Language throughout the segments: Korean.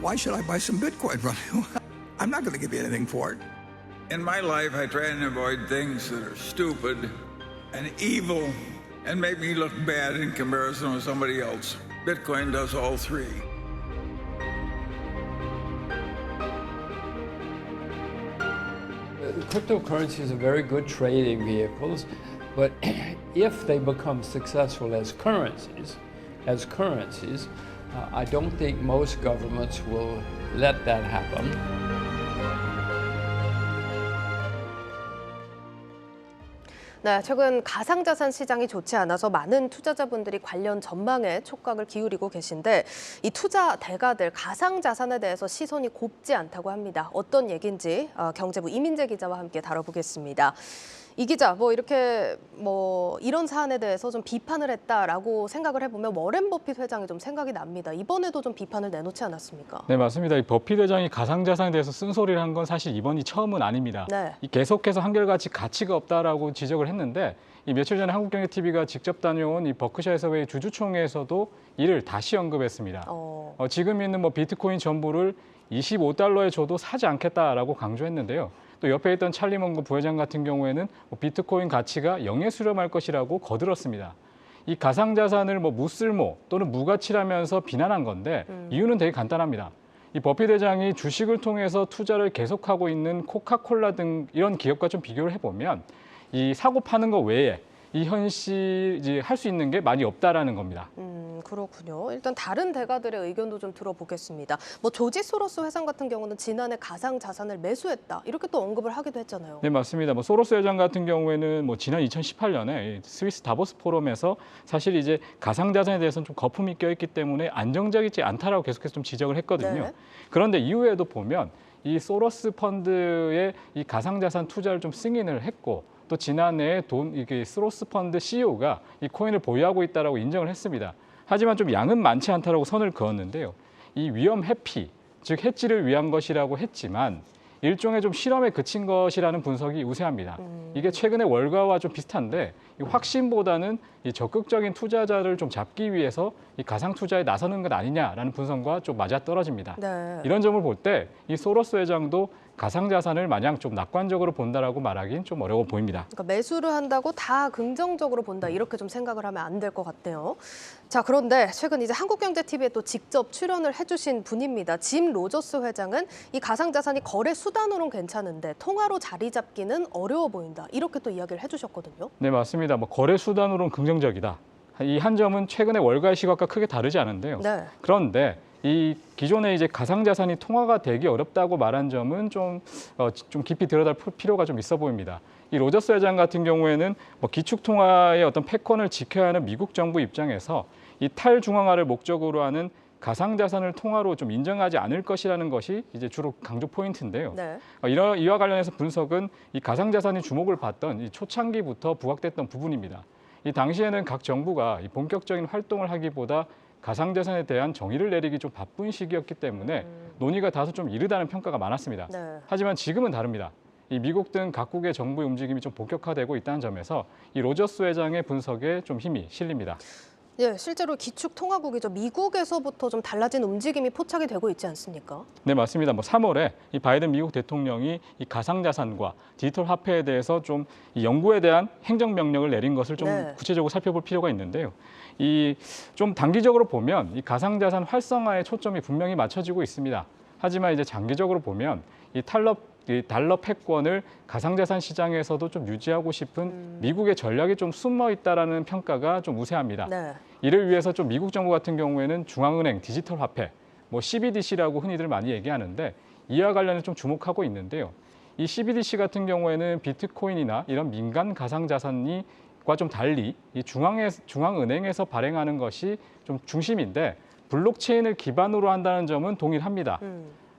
why should I buy some Bitcoin from you? I'm not going to give you anything for it. In my life, I try and avoid things that are stupid and evil and make me look bad in comparison with somebody else. Bitcoin does all three. Cryptocurrencies are very good trading vehicles, but if they become successful as currencies, I don't think most governments will let that happen. 네, 최근 가상자산 시장이 좋지 않아서 많은 투자자분들이 관련 전망에 촉각을 기울이고 계신데 이 투자 대가들 가상자산에 대해서 시선이 곱지 않다고 합니다. 어떤 얘기인지 경제부 이민재 기자와 함께 다뤄보겠습니다. 이 기자, 이렇게 이런 사안에 대해서 좀 비판을 했다라고 생각을 해보면 워렌 버핏 회장이 좀 생각이 납니다. 이번에도 좀 비판을 내놓지 않았습니까? 네, 맞습니다. 이 버핏 회장이 가상자산에 대해서 쓴소리를 한 건 사실 이번이 처음은 아닙니다. 네. 계속해서 한결같이 가치가 없다라고 지적을 했는데 이 며칠 전에 한국경제TV가 직접 다녀온 이 버크셔 해서웨이 주주총회에서도 이를 다시 언급했습니다. 지금 있는 비트코인 전부를 $25에 줘도 사지 않겠다라고 강조했는데요. 또 옆에 있던 찰리 먼거 부회장 같은 경우에는 비트코인 가치가 0에 수렴할 것이라고 거들었습니다. 이 가상자산을 무쓸모 또는 무가치라면서 비난한 건데 이유는 되게 간단합니다. 이 버핏 회장이 주식을 통해서 투자를 계속하고 있는 코카콜라 등 이런 기업과 좀 비교를 해보면 이 사고 파는 거 외에 이 현실이 할 수 있는 게 많이 없다라는 겁니다. 그렇군요. 일단 다른 대가들의 의견도 좀 들어보겠습니다. 조지 소로스 회장 같은 경우는 지난해 가상 자산을 매수했다 이렇게 또 언급을 하기도 했잖아요. 네, 맞습니다. 소로스 회장 같은 경우에는 지난 2018년에 스위스 다보스 포럼에서 사실 이제 가상 자산에 대해서는 좀 거품이 껴있기 때문에 안정적이지 않다라고 계속해서 좀 지적을 했거든요. 네. 그런데 이후에도 보면 이 소로스 펀드의 이 가상 자산 투자를 좀 승인을 했고. 또 지난해 이게 소로스 펀드 CEO가 이 코인을 보유하고 있다라고 인정을 했습니다. 하지만 좀 양은 많지 않다라고 선을 그었는데요. 이 위험 회피, 즉 해지를 위한 것이라고 했지만 일종의 좀 실험에 그친 것이라는 분석이 우세합니다. 이게 최근의 월가와 좀 비슷한데 이 확신보다는 이 적극적인 투자자를 좀 잡기 위해서 이 가상 투자에 나서는 것 아니냐라는 분석과 좀 맞아떨어집니다. 네. 이런 점을 볼 때 이 소로스 회장도 가상자산을 마냥 좀 낙관적으로 본다라고 말하기는 좀 어려워 보입니다. 그러니까 매수를 한다고 다 긍정적으로 본다 이렇게 좀 생각을 하면 안 될 것 같네요. 자, 그런데 최근 이제 한국경제TV에 또 직접 출연을 해주신 분입니다. 짐 로저스 회장은 이 가상자산이 거래 수단으로는 괜찮은데 통화로 자리 잡기는 어려워 보인다 이렇게 또 이야기를 해주셨거든요. 네, 맞습니다. 거래 수단으로는 긍정적이다. 이 한 점은 최근의 월가의 시각과 크게 다르지 않은데요. 네. 그런데 이 기존에 이제 가상자산이 통화가 되기 어렵다고 말한 점은 좀 깊이 들여다볼 필요가 좀 있어 보입니다. 이 로저스 회장 같은 경우에는 기축 통화의 어떤 패권을 지켜야 하는 미국 정부 입장에서 이 탈중앙화를 목적으로 하는 가상자산을 통화로 좀 인정하지 않을 것이라는 것이 이제 주로 강조 포인트인데요. 네. 이와 관련해서 분석은 이 가상자산이 주목을 받던 이 초창기부터 부각됐던 부분입니다. 이 당시에는 각 정부가 이 본격적인 활동을 하기보다 가상자산에 대한 정의를 내리기 좀 바쁜 시기였기 때문에 논의가 다소 좀 이르다는 평가가 많았습니다. 네. 하지만 지금은 다릅니다. 이 미국 등 각국의 정부의 움직임이 좀 본격화되고 있다는 점에서 이 로저스 회장의 분석에 좀 힘이 실립니다. 예, 실제로 기축 통화국이죠. 미국에서부터 좀 달라진 움직임이 포착이 되고 있지 않습니까? 네, 맞습니다. 3월에 이 바이든 미국 대통령이 이 가상자산과 디지털 화폐에 대해서 좀 이 연구에 대한 행정명령을 내린 것을 좀 네. 구체적으로 살펴볼 필요가 있는데요. 이 좀 단기적으로 보면 이 가상자산 활성화에 초점이 분명히 맞춰지고 있습니다. 하지만 이제 장기적으로 보면 이 달러 패권을 가상자산 시장에서도 좀 유지하고 싶은 미국의 전략이 좀 숨어 있다라는 평가가 좀 우세합니다. 네. 이를 위해서 좀 미국 정부 같은 경우에는 중앙은행 디지털 화폐, CBDC라고 흔히들 많이 얘기하는데 이와 관련해 좀 주목하고 있는데요. 이 CBDC 같은 경우에는 비트코인이나 이런 민간 가상자산과 좀 달리 이 중앙은행에서 발행하는 것이 좀 중심인데 블록체인을 기반으로 한다는 점은 동일합니다.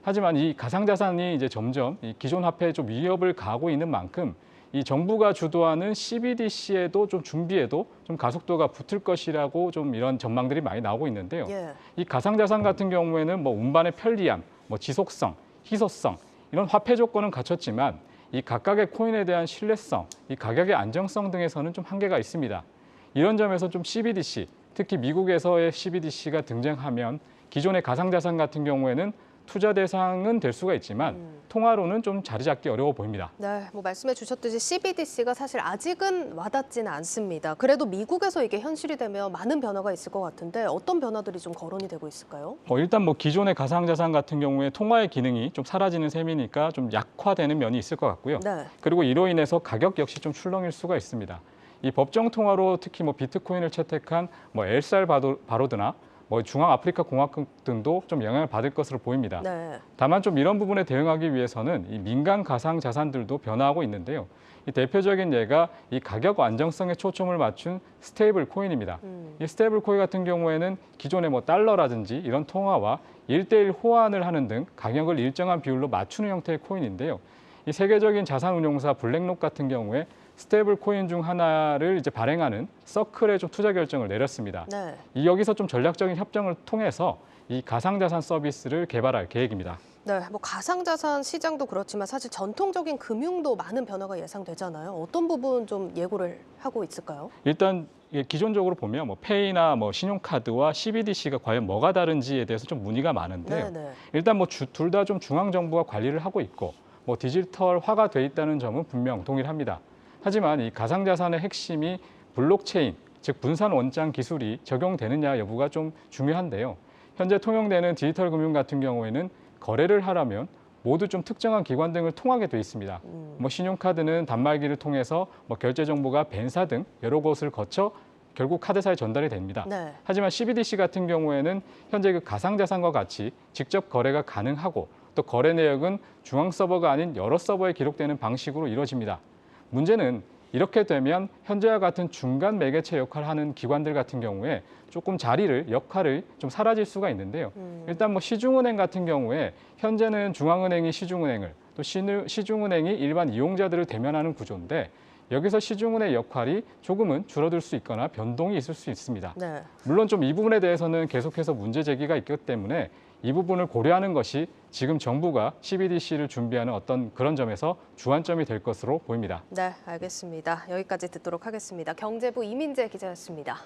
하지만 이 가상자산이 이제 점점 이 기존 화폐에 좀 위협을 가하고 있는 만큼 이 정부가 주도하는 CBDC에도 좀 준비에도 좀 가속도가 붙을 것이라고 좀 이런 전망들이 많이 나오고 있는데요. 예. 이 가상자산 같은 경우에는 운반의 편리함, 지속성, 희소성 이런 화폐 조건은 갖췄지만 이 각각의 코인에 대한 신뢰성, 이 가격의 안정성 등에서는 좀 한계가 있습니다. 이런 점에서 좀 CBDC, 특히 미국에서의 CBDC가 등장하면 기존의 가상자산 같은 경우에는 투자 대상은 될 수가 있지만 통화로는 좀 자리 잡기 어려워 보입니다. 네, 뭐 말씀해 주셨듯이 CBDC가 사실 아직은 와닿지는 않습니다. 그래도 미국에서 이게 현실이 되면 많은 변화가 있을 것 같은데 어떤 변화들이 좀 거론이 되고 있을까요? 일단 뭐 기존의 가상자산 같은 경우에 통화의 기능이 좀 사라지는 셈이니까 좀 약화되는 면이 있을 것 같고요. 네. 그리고 이로 인해서 가격 역시 좀 출렁일 수가 있습니다. 이 법정 통화로 특히 뭐 비트코인을 채택한 뭐 엘살바도르나 뭐 중앙아프리카 공화국 등도 좀 영향을 받을 것으로 보입니다. 네. 다만 좀 이런 부분에 대응하기 위해서는 이 민간 가상 자산들도 변화하고 있는데요. 이 대표적인 예가 이 가격 안정성에 초점을 맞춘 스테이블 코인입니다. 이 스테이블 코인 같은 경우에는 기존의 뭐 달러라든지 이런 통화와 1대1 호환을 하는 등 가격을 일정한 비율로 맞추는 형태의 코인인데요. 이 세계적인 자산 운용사 블랙록 같은 경우에 스테이블 코인 중 하나를 이제 발행하는 서클에 좀 투자 결정을 내렸습니다. 네. 여기서 좀 전략적인 협정을 통해서 이 가상자산 서비스를 개발할 계획입니다. 네, 뭐 가상자산 시장도 그렇지만 사실 전통적인 금융도 많은 변화가 예상되잖아요. 어떤 부분 좀 예고를 하고 있을까요? 일단 기존적으로 보면 뭐 페이나 뭐 신용카드와 CBDC가 과연 뭐가 다른지에 대해서 좀 문의가 많은데요. 네. 일단 뭐 둘 다 좀 중앙 정부가 관리를 하고 있고 뭐 디지털화가 돼 있다는 점은 분명 동일합니다. 하지만 이 가상자산의 핵심이 블록체인, 즉 분산 원장 기술이 적용되느냐 여부가 좀 중요한데요. 현재 통용되는 디지털 금융 같은 경우에는 거래를 하려면 모두 좀 특정한 기관 등을 통하게 돼 있습니다. 뭐 신용카드는 단말기를 통해서 뭐 결제 정보가 벤사 등 여러 곳을 거쳐 결국 카드사에 전달이 됩니다. 네. 하지만 CBDC 같은 경우에는 현재 그 가상자산과 같이 직접 거래가 가능하고 또 거래 내역은 중앙 서버가 아닌 여러 서버에 기록되는 방식으로 이루어집니다. 문제는 이렇게 되면 현재와 같은 중간 매개체 역할을 하는 기관들 같은 경우에 조금 역할을 좀 사라질 수가 있는데요. 일단 뭐 시중은행 같은 경우에 현재는 중앙은행이 시중은행을 또 시중은행이 일반 이용자들을 대면하는 구조인데 여기서 시중은행의 역할이 조금은 줄어들 수 있거나 변동이 있을 수 있습니다. 네. 물론 좀 이 부분에 대해서는 계속해서 문제 제기가 있기 때문에 이 부분을 고려하는 것이 지금 정부가 CBDC를 준비하는 어떤 그런 점에서 주안점이 될 것으로 보입니다. 네, 알겠습니다. 여기까지 듣도록 하겠습니다. 경제부 이민재 기자였습니다.